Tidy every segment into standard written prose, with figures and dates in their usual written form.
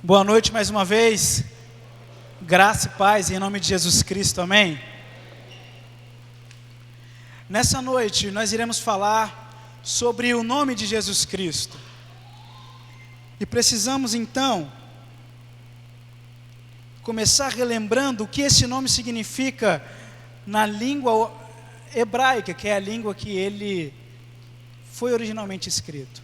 Boa noite mais uma vez, graça e paz em nome de Jesus Cristo, amém? Nessa noite nós iremos falar sobre o nome de Jesus Cristo. E precisamos então começar relembrando o que esse nome significa na língua hebraica, que é a língua que ele foi originalmente escrito.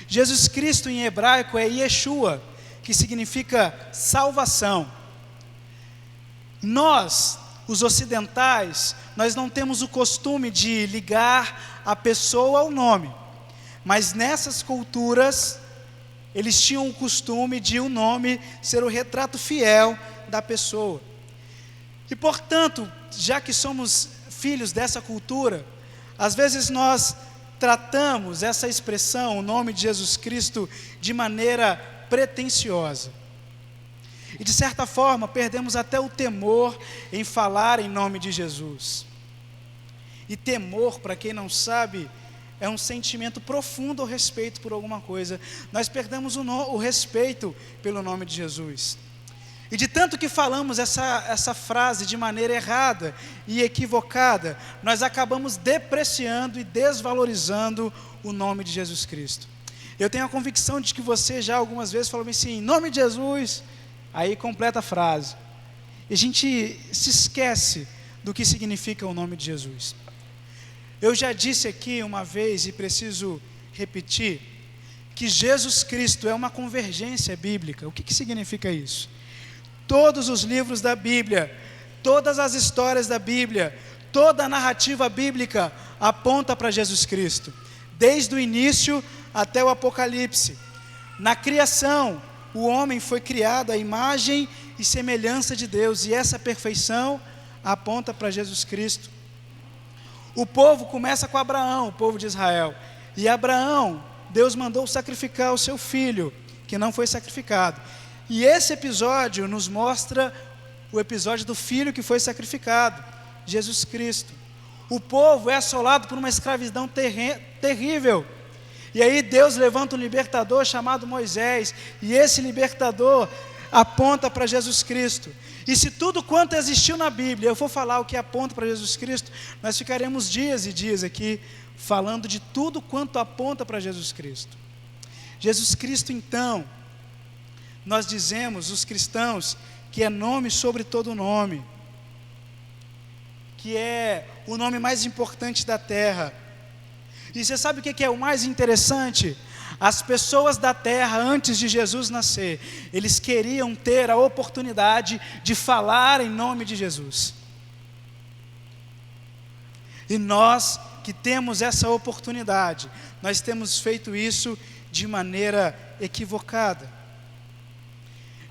Jesus Cristo em hebraico é Yeshua, que significa salvação. Nós, os ocidentais, nós não temos o costume de ligar a pessoa ao nome, mas nessas culturas, eles tinham o costume de o nome ser o retrato fiel da pessoa. E portanto, já que somos filhos dessa cultura, às vezes nós tratamos essa expressão, o nome de Jesus Cristo, de maneira pretensiosa. E de certa forma, perdemos até o temor em falar em nome de Jesus. E temor, para quem não sabe, é um sentimento profundo ao respeito por alguma coisa. Nós perdemos o respeito pelo nome de Jesus. E de tanto que falamos essa frase de maneira errada e equivocada, nós acabamos depreciando e desvalorizando o nome de Jesus Cristo. Eu tenho a convicção de que você já algumas vezes falou assim, em nome de Jesus, aí completa a frase. E a gente se esquece do que significa o nome de Jesus. Eu já disse aqui uma vez e preciso repetir, que Jesus Cristo é uma convergência bíblica. O que significa isso? Todos os livros da Bíblia, todas as histórias da Bíblia, toda a narrativa bíblica aponta para Jesus Cristo. Desde o início até o Apocalipse. Na criação, o homem foi criado à imagem e semelhança de Deus, e essa perfeição aponta para Jesus Cristo. O povo começa com Abraão, o povo de Israel, e Abraão, Deus mandou sacrificar o seu filho, que não foi sacrificado. E esse episódio nos mostra o episódio do filho que foi sacrificado, Jesus Cristo. O povo é assolado por uma escravidão terrível. E aí Deus levanta um libertador chamado Moisés, e esse libertador aponta para Jesus Cristo. E se tudo quanto existiu na Bíblia, eu for falar o que aponta para Jesus Cristo, nós ficaremos dias e dias aqui falando de tudo quanto aponta para Jesus Cristo. Jesus Cristo então, nós dizemos, os cristãos, que é nome sobre todo nome, que é o nome mais importante da terra. E você sabe o que é o mais interessante? As pessoas da terra, antes de Jesus nascer, eles queriam ter a oportunidade de falar em nome de Jesus. E nós que temos essa oportunidade, nós temos feito isso de maneira equivocada.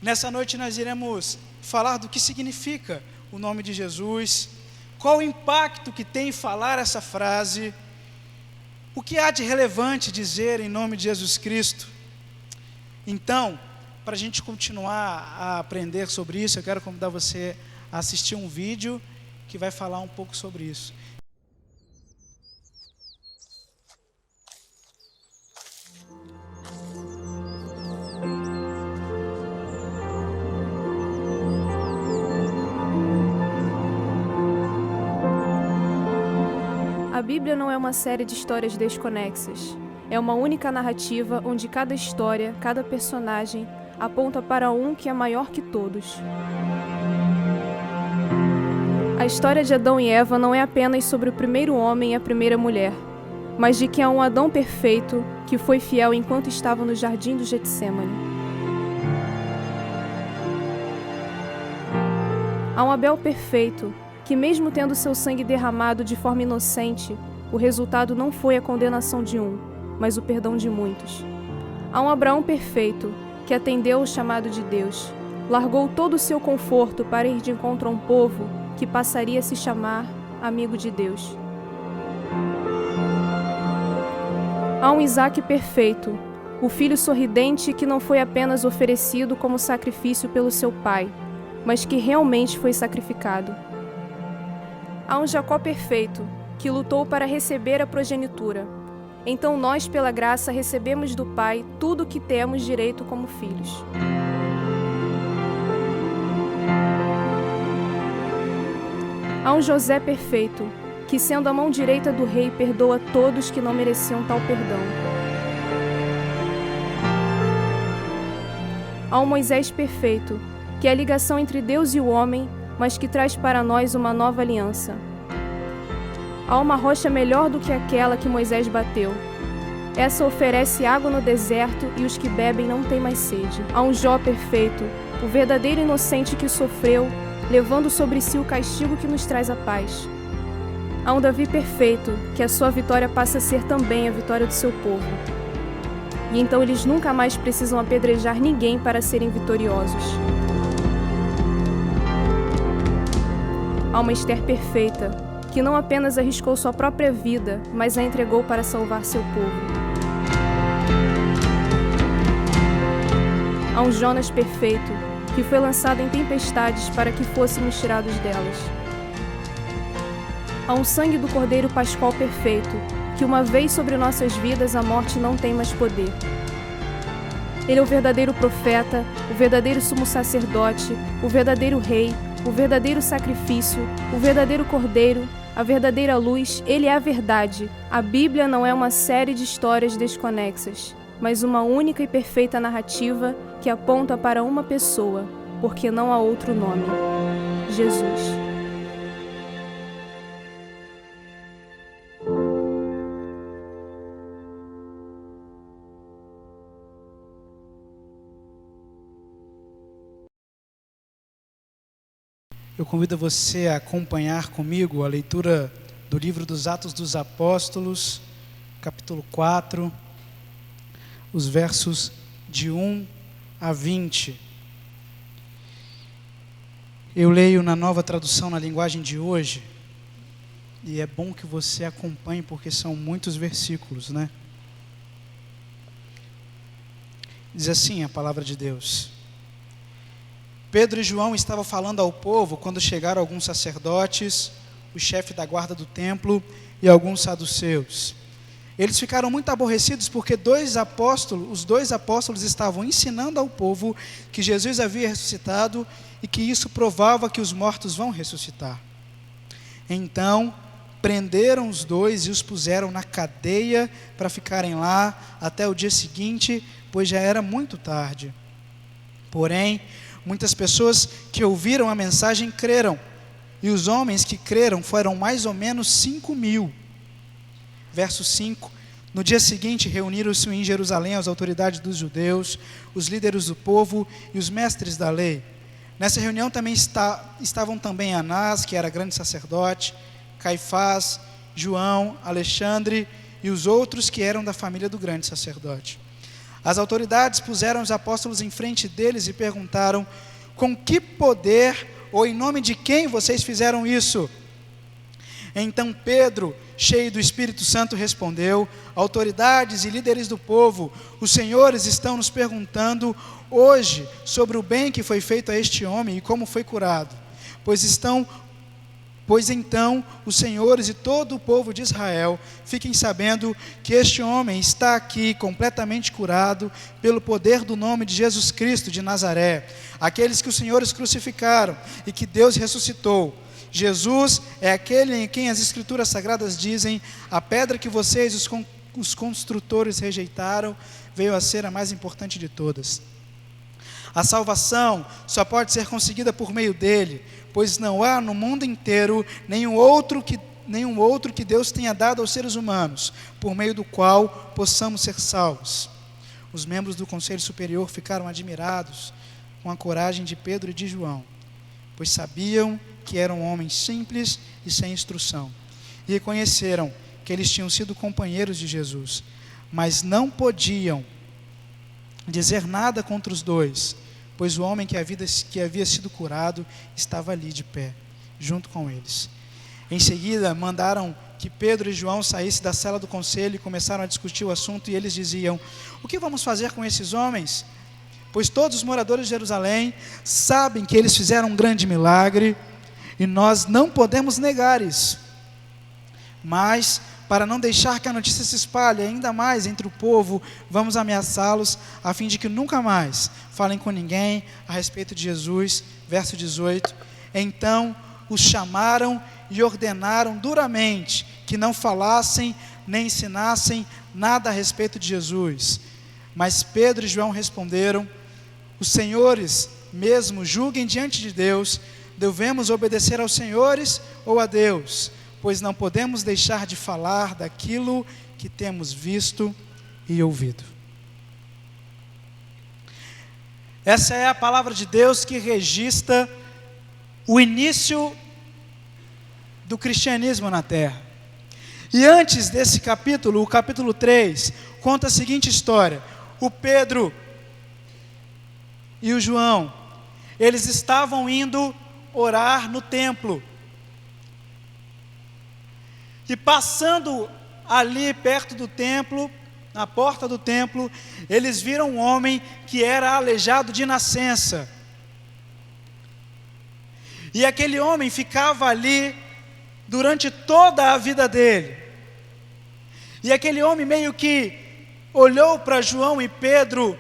Nessa noite nós iremos falar do que significa o nome de Jesus, qual o impacto que tem falar essa frase, o que há de relevante dizer em nome de Jesus Cristo. Então, para a gente continuar a aprender sobre isso, eu quero convidar você a assistir um vídeo que vai falar um pouco sobre isso. A Bíblia não é uma série de histórias desconexas. É uma única narrativa onde cada história, cada personagem, aponta para um que é maior que todos. A história de Adão e Eva não é apenas sobre o primeiro homem e a primeira mulher, mas de que há um Adão perfeito que foi fiel enquanto estava no jardim do Getsêmani. Há um Abel perfeito que, mesmo tendo seu sangue derramado de forma inocente, o resultado não foi a condenação de um, mas o perdão de muitos. Há um Abraão perfeito que atendeu ao chamado de Deus, largou todo o seu conforto para ir de encontro a um povo que passaria a se chamar amigo de Deus. Há um Isaque perfeito, o filho sorridente que não foi apenas oferecido como sacrifício pelo seu pai, mas que realmente foi sacrificado. Há um Jacó perfeito, que lutou para receber a progenitura. Então nós, pela graça, recebemos do Pai tudo o que temos direito como filhos. Há um José perfeito, que sendo a mão direita do rei, perdoa todos que não mereciam tal perdão. Há um Moisés perfeito, que é a ligação entre Deus e o homem, mas que traz para nós uma nova aliança. Há uma rocha melhor do que aquela que Moisés bateu. Essa oferece água no deserto e os que bebem não têm mais sede. Há um Jó perfeito, o verdadeiro inocente que sofreu, levando sobre si o castigo que nos traz a paz. Há um Davi perfeito, que a sua vitória passa a ser também a vitória do seu povo. E então eles nunca mais precisam apedrejar ninguém para serem vitoriosos. Há uma Esther perfeita, que não apenas arriscou sua própria vida, mas a entregou para salvar seu povo. Há um Jonas perfeito, que foi lançado em tempestades para que fôssemos tirados delas. Há um sangue do Cordeiro Pascual perfeito, que uma vez sobre nossas vidas a morte não tem mais poder. Ele é o verdadeiro profeta, o verdadeiro sumo sacerdote, o verdadeiro rei, o verdadeiro sacrifício, o verdadeiro cordeiro, a verdadeira luz. Ele é a verdade. A Bíblia não é uma série de histórias desconexas, mas uma única e perfeita narrativa que aponta para uma pessoa, porque não há outro nome: Jesus. Eu convido você a acompanhar comigo a leitura do livro dos Atos dos Apóstolos, capítulo 4, os versos de 1 a 20. Eu leio na Nova Tradução na linguagem de hoje, e é bom que você acompanhe porque são muitos versículos, né? Diz assim a palavra de Deus: Pedro e João estavam falando ao povo quando chegaram alguns sacerdotes, o chefe da guarda do templo e alguns saduceus. Eles ficaram muito aborrecidos porque os dois apóstolos estavam ensinando ao povo que Jesus havia ressuscitado e que isso provava que os mortos vão ressuscitar. Então, prenderam os dois e os puseram na cadeia para ficarem lá até o dia seguinte, pois já era muito tarde. Porém, muitas pessoas que ouviram a mensagem creram, e os homens que creram foram mais ou menos 5.000. Verso 5: No dia seguinte reuniram-se em Jerusalém as autoridades dos judeus, os líderes do povo e os mestres da lei. Nessa reunião também estavam também Anás, que era grande sacerdote, Caifás, João, Alexandre e os outros que eram da família do grande sacerdote. As autoridades puseram os apóstolos em frente deles e perguntaram: com que poder ou em nome de quem vocês fizeram isso? Então Pedro, cheio do Espírito Santo, respondeu: autoridades e líderes do povo, os senhores estão nos perguntando hoje sobre o bem que foi feito a este homem e como foi curado. Pois então os senhores e todo o povo de Israel fiquem sabendo que este homem está aqui completamente curado pelo poder do nome de Jesus Cristo de Nazaré, aqueles que os senhores crucificaram e que Deus ressuscitou. Jesus é aquele em quem as Escrituras Sagradas dizem: a pedra que vocês, os construtores, rejeitaram, veio a ser a mais importante de todas. A salvação só pode ser conseguida por meio dele, pois não há no mundo inteiro nenhum outro que Deus tenha dado aos seres humanos, por meio do qual possamos ser salvos. Os membros do Conselho Superior ficaram admirados com a coragem de Pedro e de João, pois sabiam que eram homens simples e sem instrução, e reconheceram que eles tinham sido companheiros de Jesus, mas não podiam dizer nada contra os dois, pois o homem que havia sido curado estava ali de pé, junto com eles. Em seguida, mandaram que Pedro e João saíssem da cela do conselho e começaram a discutir o assunto, e eles diziam: o que vamos fazer com esses homens? Pois todos os moradores de Jerusalém sabem que eles fizeram um grande milagre, e nós não podemos negar isso. Mas, para não deixar que a notícia se espalhe ainda mais entre o povo, vamos ameaçá-los, a fim de que nunca mais falem com ninguém a respeito de Jesus. Verso 18: Então os chamaram e ordenaram duramente que não falassem nem ensinassem nada a respeito de Jesus. Mas Pedro e João responderam: os senhores mesmo julguem diante de Deus, devemos obedecer aos senhores ou a Deus, pois não podemos deixar de falar daquilo que temos visto e ouvido. Essa é a palavra de Deus que registra o início do cristianismo na terra. E antes desse capítulo, o capítulo 3, conta a seguinte história: o Pedro e o João, eles estavam indo orar no templo, e passando ali perto do templo, na porta do templo, eles viram um homem que era aleijado de nascença, e aquele homem ficava ali durante toda a vida dele, e aquele homem meio que olhou para João e Pedro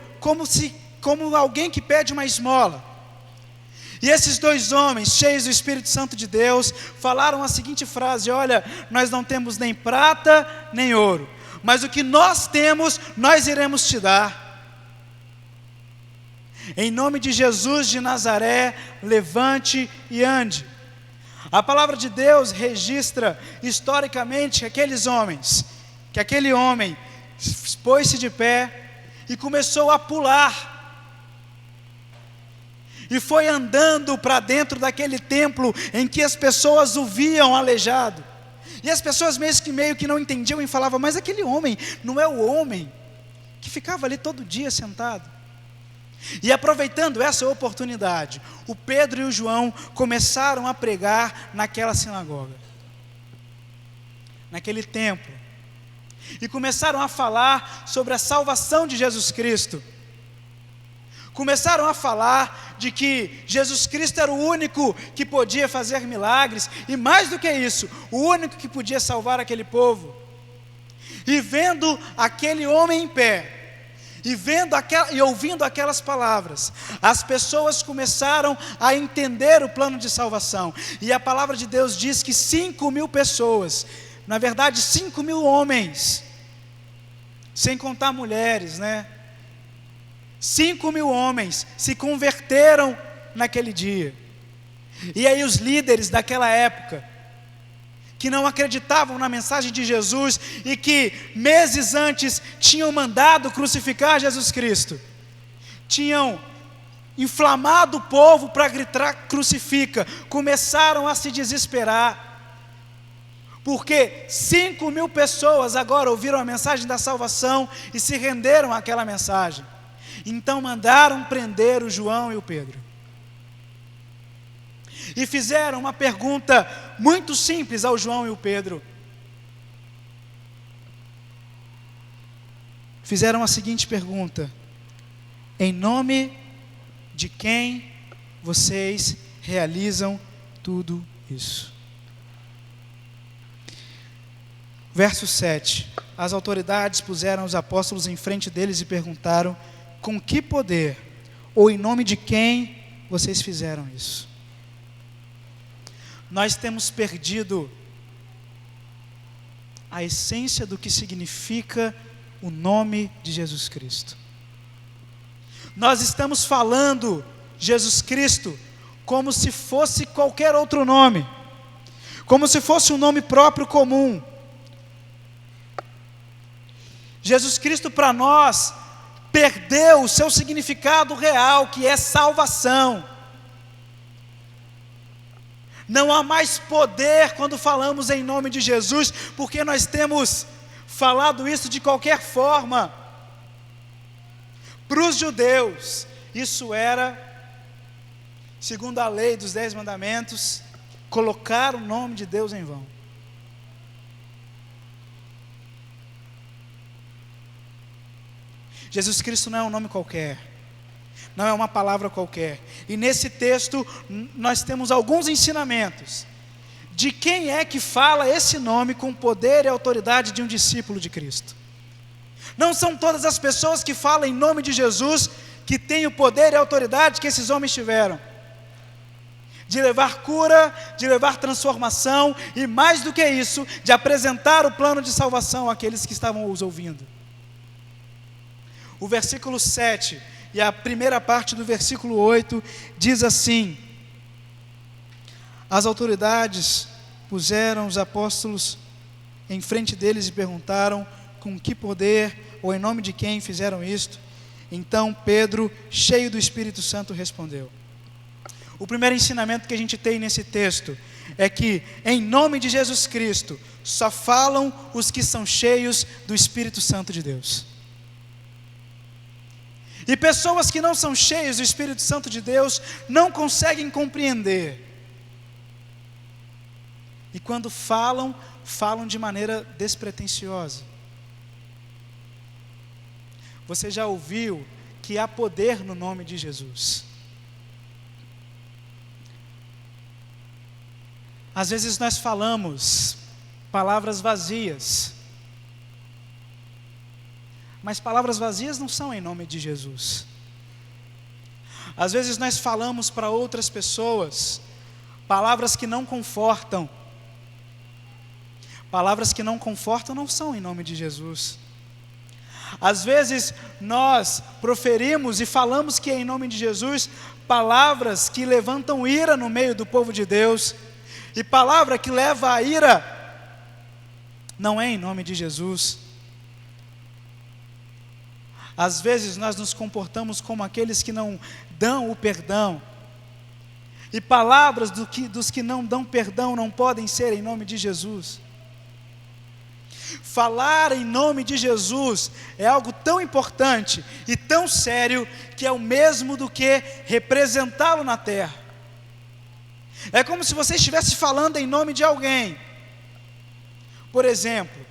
como alguém que pede uma esmola. E esses dois homens, cheios do Espírito Santo de Deus, falaram a seguinte frase: olha, nós não temos nem prata nem ouro, mas o que nós temos, nós iremos te dar. Em nome de Jesus de Nazaré, levante e ande. A palavra de Deus registra historicamente que aquele homem pôs-se de pé e começou a pular, e foi andando para dentro daquele templo em que as pessoas o viam aleijado, e as pessoas meio que não entendiam e falavam: mas aquele homem não é o homem que ficava ali todo dia sentado? E aproveitando essa oportunidade, o Pedro e o João começaram a pregar naquela sinagoga, naquele templo, e começaram a falar sobre a salvação de Jesus Cristo. Começaram a falar de que Jesus Cristo era o único que podia fazer milagres, e mais do que isso, o único que podia salvar aquele povo. E vendo aquele homem em pé, e ouvindo aquelas palavras, as pessoas começaram a entender o plano de salvação. E a palavra de Deus diz que 5.000 pessoas, na verdade 5.000 homens, sem contar mulheres, 5.000 homens se converteram naquele dia. E aí os líderes daquela época, que não acreditavam na mensagem de Jesus e que meses antes tinham mandado crucificar Jesus Cristo, tinham inflamado o povo para gritar crucifica, começaram a se desesperar, porque 5.000 pessoas agora ouviram a mensagem da salvação e se renderam àquela mensagem. Então mandaram prender o João e o Pedro, e fizeram uma pergunta muito simples ao João e o Pedro. Fizeram a seguinte pergunta: em nome de quem vocês realizam tudo isso? Verso 7. As autoridades puseram os apóstolos em frente deles e perguntaram: com que poder, ou em nome de quem vocês fizeram isso? Nós temos perdido a essência do que significa o nome de Jesus Cristo. Nós estamos falando Jesus Cristo como se fosse qualquer outro nome, como se fosse um nome próprio comum. Jesus Cristo para nós perdeu o seu significado real, que é salvação. Não há mais poder quando falamos em nome de Jesus, porque nós temos falado isso de qualquer forma. Para os judeus, isso era, segundo a lei dos 10 mandamentos, colocar o nome de Deus em vão. Jesus Cristo não é um nome qualquer, não é uma palavra qualquer. E nesse texto nós temos alguns ensinamentos de quem é que fala esse nome com poder e autoridade de um discípulo de Cristo. Não são todas as pessoas que falam em nome de Jesus que têm o poder e a autoridade que esses homens tiveram. de levar cura, de levar transformação e, mais do que isso, de apresentar o plano de salvação àqueles que estavam os ouvindo. O versículo 7 e a primeira parte do versículo 8 diz assim: as autoridades puseram os apóstolos em frente deles e perguntaram com que poder ou em nome de quem fizeram isto. Então Pedro, cheio do Espírito Santo, respondeu. O primeiro ensinamento que a gente tem nesse texto é que, em nome de Jesus Cristo, só falam os que são cheios do Espírito Santo de Deus. E pessoas que não são cheias do Espírito Santo de Deus não conseguem compreender. E quando falam, falam de maneira despretensiosa. Você já ouviu que há poder no nome de Jesus? Às vezes nós falamos palavras vazias, mas palavras vazias não são em nome de Jesus. Às vezes nós falamos para outras pessoas palavras que não confortam. Palavras que não confortam não são em nome de Jesus. Às vezes nós proferimos e falamos que é em nome de Jesus palavras que levantam ira no meio do povo de Deus. E palavra que leva a ira não é em nome de Jesus. Às vezes nós nos comportamos como aqueles que não dão o perdão. E palavras dos que não dão perdão não podem ser em nome de Jesus. Falar em nome de Jesus é algo tão importante e tão sério que é o mesmo do que representá-lo na terra. É como se você estivesse falando em nome de alguém. Por exemplo,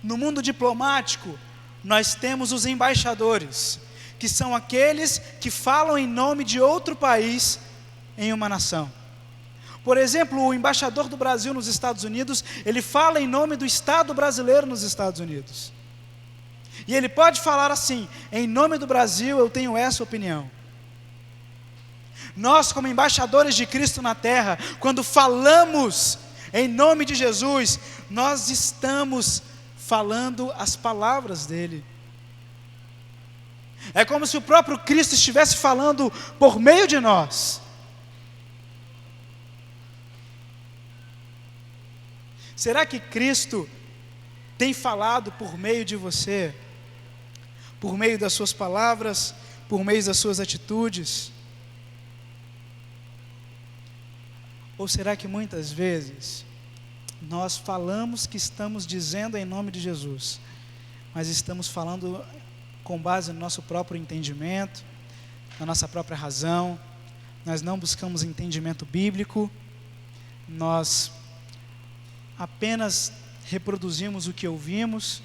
no mundo diplomático, nós temos os embaixadores, que são aqueles que falam em nome de outro país em uma nação. Por exemplo, o embaixador do Brasil nos Estados Unidos, ele fala em nome do Estado brasileiro nos Estados Unidos. E ele pode falar assim: em nome do Brasil eu tenho essa opinião. Nós, como embaixadores de Cristo na terra, quando falamos em nome de Jesus, nós estamos falando as palavras dele. É como se o próprio Cristo estivesse falando por meio de nós. Será que Cristo tem falado por meio de você? Por meio das suas palavras? Por meio das suas atitudes? Ou será que muitas vezes nós falamos que estamos dizendo em nome de Jesus, mas estamos falando com base no nosso próprio entendimento, na nossa própria razão? Nós não buscamos entendimento bíblico, nós apenas reproduzimos o que ouvimos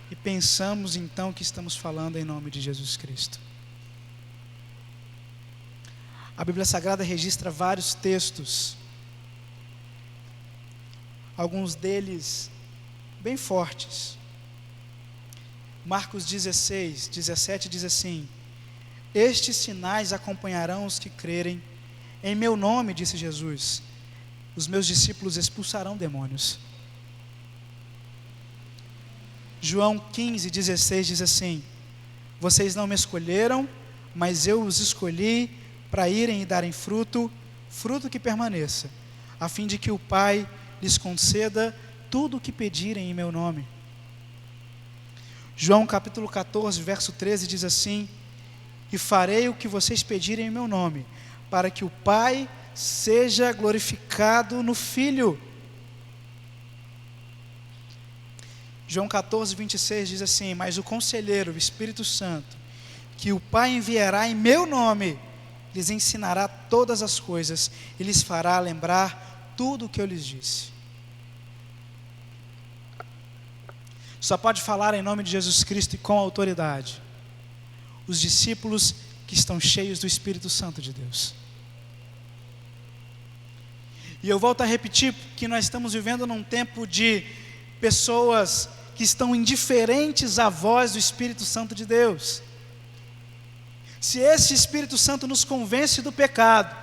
e pensamos então que estamos falando em nome de Jesus Cristo. A Bíblia Sagrada registra vários textos, alguns deles bem fortes. Marcos 16, 17 diz assim: estes sinais acompanharão os que crerem. Em meu nome, disse Jesus, os meus discípulos expulsarão demônios. João 15, 16 diz assim: vocês não me escolheram, mas eu os escolhi para irem e darem fruto, fruto que permaneça, a fim de que o Pai lhes conceda tudo o que pedirem em meu nome. João capítulo 14, verso 13 diz assim: e farei o que vocês pedirem em meu nome, para que o Pai seja glorificado no Filho. João 14, 26 diz assim: mas o Conselheiro, o Espírito Santo, que o Pai enviará em meu nome, lhes ensinará todas as coisas e lhes fará lembrar tudo o que eu lhes disse. Só pode falar em nome de Jesus Cristo e com autoridade os discípulos que estão cheios do Espírito Santo de Deus. E eu volto a repetir que nós estamos vivendo num tempo de pessoas que estão indiferentes à voz do Espírito Santo de Deus. Se esse Espírito Santo nos convence do pecado,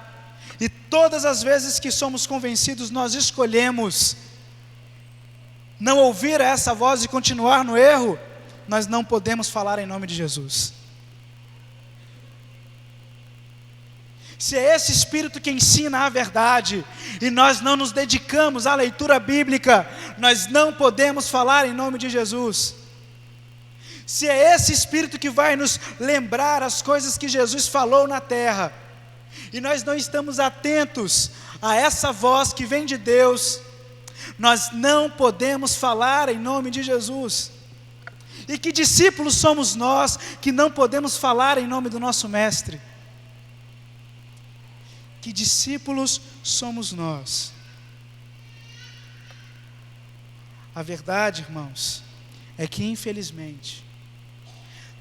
e todas as vezes que somos convencidos, nós escolhemos não ouvir essa voz e continuar no erro, nós não podemos falar em nome de Jesus. Se é esse Espírito que ensina a verdade, e nós não nos dedicamos à leitura bíblica, nós não podemos falar em nome de Jesus. Se é esse Espírito que vai nos lembrar as coisas que Jesus falou na terra, e nós não estamos atentos a essa voz que vem de Deus, nós não podemos falar em nome de Jesus. E que discípulos somos nós que não podemos falar em nome do nosso Mestre? Que discípulos somos nós? A verdade, irmãos, é que infelizmente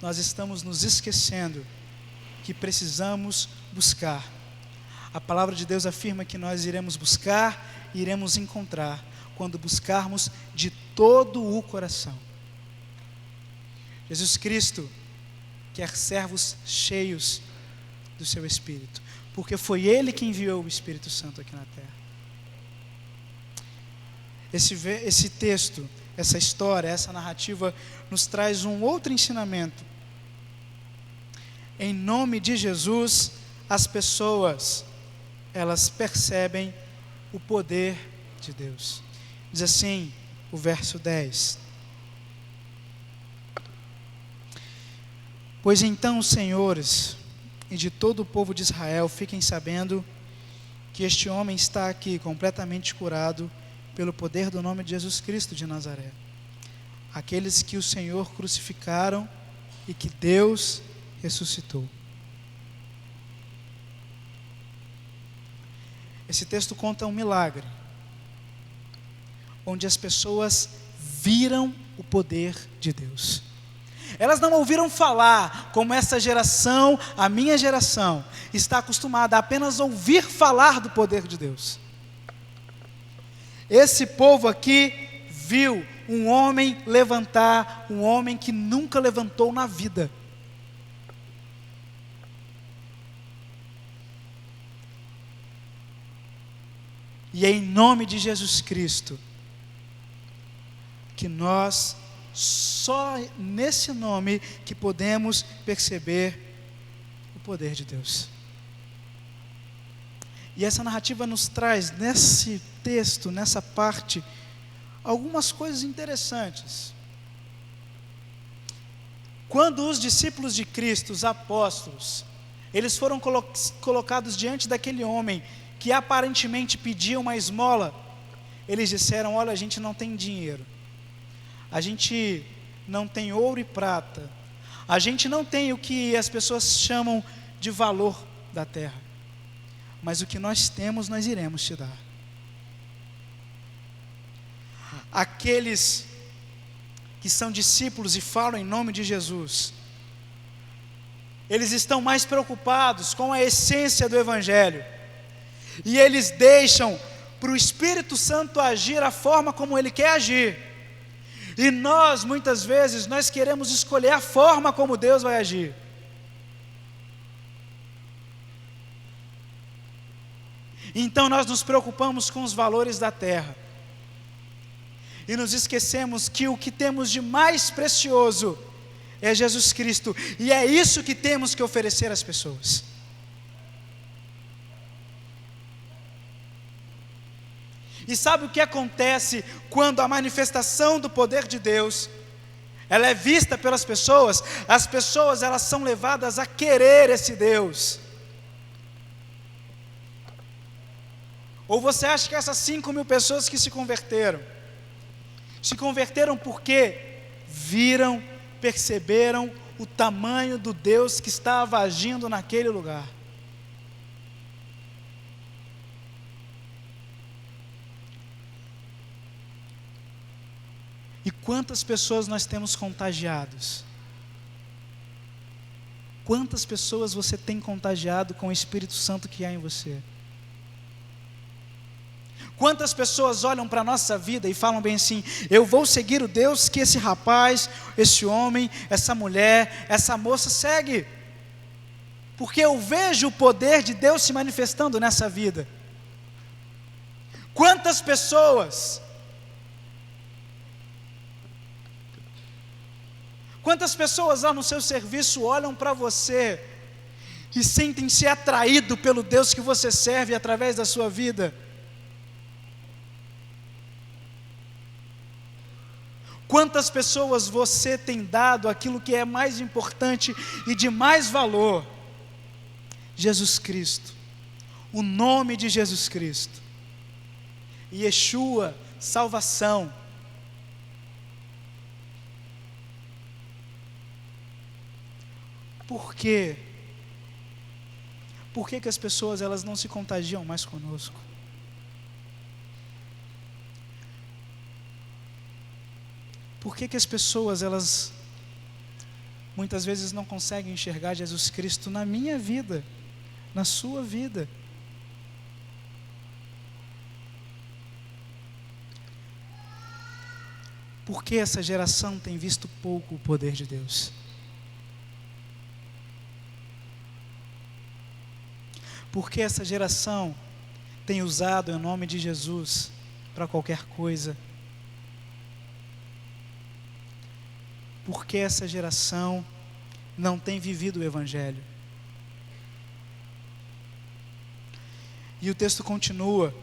nós estamos nos esquecendo que precisamos buscar. A palavra de Deus afirma que nós iremos buscar e iremos encontrar quando buscarmos de todo o coração. Jesus Cristo quer servos cheios do seu Espírito, porque foi Ele que enviou o Espírito Santo aqui na terra. Esse texto, essa história, essa narrativa nos traz um outro ensinamento. Em nome de Jesus, as pessoas, elas percebem o poder de Deus. Diz assim o verso 10: Pois então, os senhores e de todo o povo de Israel fiquem sabendo que este homem está aqui completamente curado pelo poder do nome de Jesus Cristo de Nazaré, aqueles que o Senhor crucificaram e que Deus ressuscitou. Esse texto conta um milagre, onde as pessoas viram o poder de Deus. Elas não ouviram falar, como essa geração, a minha geração, está acostumada a apenas ouvir falar do poder de Deus. Esse povo aqui viu um homem levantar, um homem que nunca levantou na vida. E é em nome de Jesus Cristo que nós, só nesse nome, que podemos perceber o poder de Deus. E essa narrativa nos traz, nesse texto, nessa parte, algumas coisas interessantes. Quando os discípulos de Cristo, os apóstolos, eles foram colocados diante daquele homem que aparentemente pedia uma esmola, eles disseram: olha, a gente não tem dinheiro, a gente não tem ouro e prata, a gente não tem o que as pessoas chamam de valor da terra, mas o que nós temos nós iremos te dar. Aqueles que são discípulos e falam em nome de Jesus, eles estão mais preocupados com a essência do Evangelho, e eles deixam para o Espírito Santo agir a forma como Ele quer agir. E nós, muitas vezes, nós queremos escolher a forma como Deus vai agir. Então nós nos preocupamos com os valores da terra, e nos esquecemos que o que temos de mais precioso é Jesus Cristo, e é isso que temos que oferecer às pessoas. E sabe o que acontece quando a manifestação do poder de Deus, ela é vista pelas pessoas? As pessoas, elas são levadas a querer esse Deus. Ou você acha que essas 5.000 pessoas que se converteram porque viram, perceberam o tamanho do Deus que estava agindo naquele lugar? E quantas pessoas nós temos contagiados? Quantas pessoas você tem contagiado com o Espírito Santo que há em você? Quantas pessoas olham para a nossa vida e falam bem assim: eu vou seguir o Deus que esse rapaz, esse homem, essa mulher, essa moça segue. porque eu vejo o poder de Deus se manifestando nessa vida. Quantas pessoas lá no seu serviço olham para você e sentem-se atraídos pelo Deus que você serve através da sua vida? Quantas pessoas você tem dado aquilo que é mais importante e de mais valor? Jesus Cristo, o nome de Jesus Cristo, Yeshua, salvação. Por quê? Por que as pessoas elas não se contagiam mais conosco? Por que as pessoas elas muitas vezes não conseguem enxergar Jesus Cristo na minha vida, na sua vida? Por que essa geração tem visto pouco o poder de Deus? Por que essa geração tem usado o nome de Jesus para qualquer coisa? Por que essa geração não tem vivido o Evangelho? E o texto continua,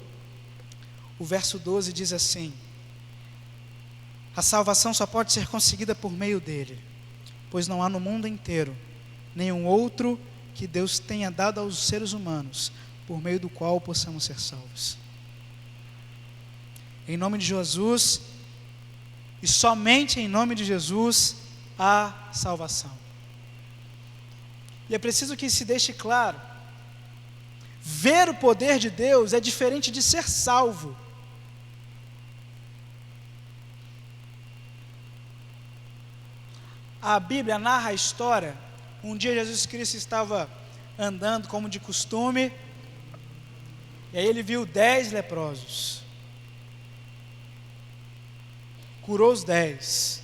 o verso 12 diz assim: a salvação só pode ser conseguida por meio dele, pois não há no mundo inteiro nenhum outro que Deus tenha dado aos seres humanos, por meio do qual possamos ser salvos. Em nome de Jesus, e somente em nome de Jesus, há salvação. E é preciso que se deixe claro, ver o poder de Deus é diferente de ser salvo. A Bíblia narra a história. Um dia Jesus Cristo estava andando como de costume, e aí ele viu 10 leprosos. Curou os 10.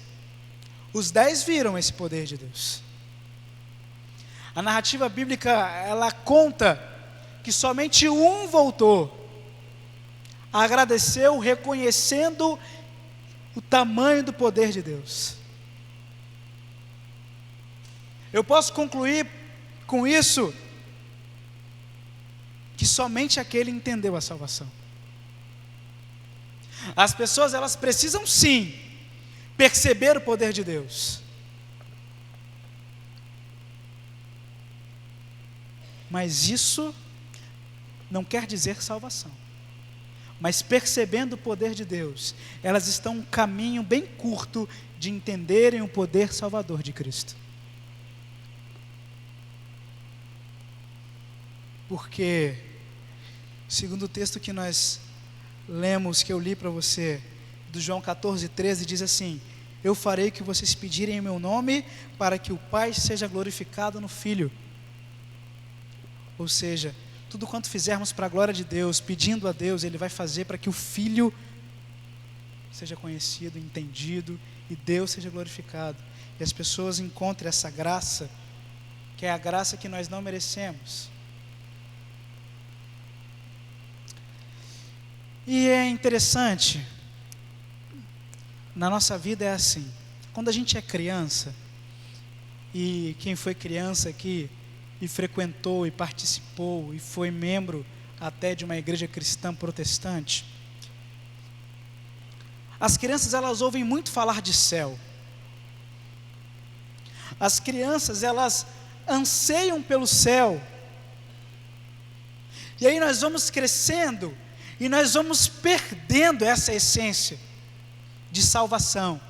Os 10 viram esse poder de Deus. A narrativa bíblica, ela conta que somente um voltou, agradeceu, reconhecendo o tamanho do poder de Deus. Eu posso concluir com isso, que somente aquele entendeu a salvação. As pessoas, elas precisam sim perceber o poder de Deus, mas isso não quer dizer salvação. Mas percebendo o poder de Deus, elas estão um caminho bem curto de entenderem o poder salvador de Cristo. Porque, segundo o texto que nós lemos, que eu li para você, do João 14:13, diz assim: eu farei o que vocês pedirem em meu nome, para que o Pai seja glorificado no Filho. Ou seja, tudo quanto fizermos para a glória de Deus, pedindo a Deus, Ele vai fazer para que o Filho seja conhecido, entendido, e Deus seja glorificado. E as pessoas encontrem essa graça, que é a graça que nós não merecemos. E é interessante, na nossa vida é assim, quando a gente é criança, e quem foi criança aqui, e frequentou, e participou, e foi membro até de uma igreja cristã protestante, as crianças, elas ouvem muito falar de céu. As crianças, elas anseiam pelo céu. E aí nós vamos crescendo, e nós vamos perdendo essa essência de salvação.